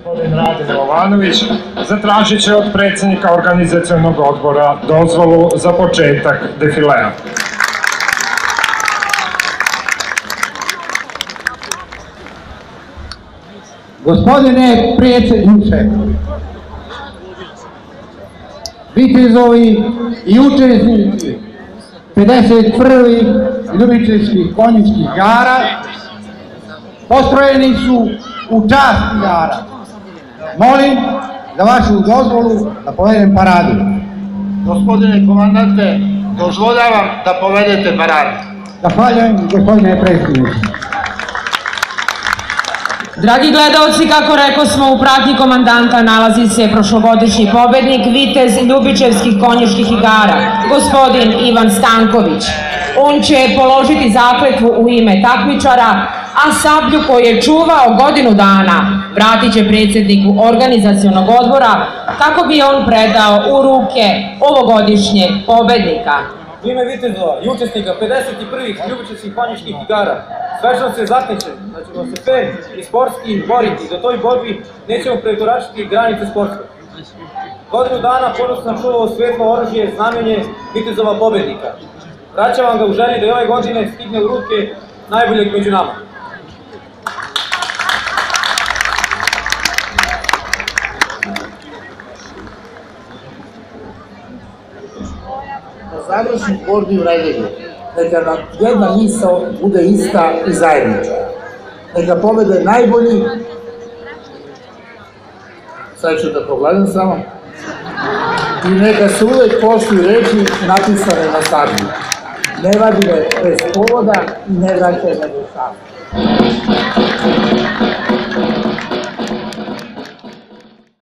Gospodin Rade Milovanović zatražit će od predsjednika organizacionog odbora dozvolu za početak defilea. Gospodine predsjedniče, vitezovi i učesnici 51. ljubičevskih konjičkih igara postrojeni su u čast igara. Molim za vašu dozvolu da povedem paradu. Gospodine komandante, dozvoljavam da povedete paradu. Zahvaljujem, gospodine predsjedniče. Dragi gledalci, kako rekao smo, u pratnji komandanta nalazi se prošlogodišnji pobednik, vitez ljubičevskih konjičkih igara, gospodin Ivan Stanković. On će položiti zakletvu u ime takmičara, a sablju koju je čuvao godinu dana vratit će predsjedniku organizacionog odbora kako bi on predao u ruke ovogodišnjeg pobednika. U ime vitezova i učesnika 51. ljubičevskih konjičkih igara svečano se zaklećem da ćemo se fer i sportski boriti, da toj borbi nećemo prekoračiti granice sporta. Godinu dana ponosno sam čuvao svetlo oružje, znamenje vitezova pobednika. Vraćam vam ga u želji da i ove godine stigne u ruke najboljeg među nama. Završim borbi u redelju. Neka nam jedna misao bude ista i zajednička. Neka pobede najbolji. Sad ću da pogledam samo. I neka se uvek poštuju reči napisane na sablji. Ne vadi me bez povoda i ne vraćaj me do šafa.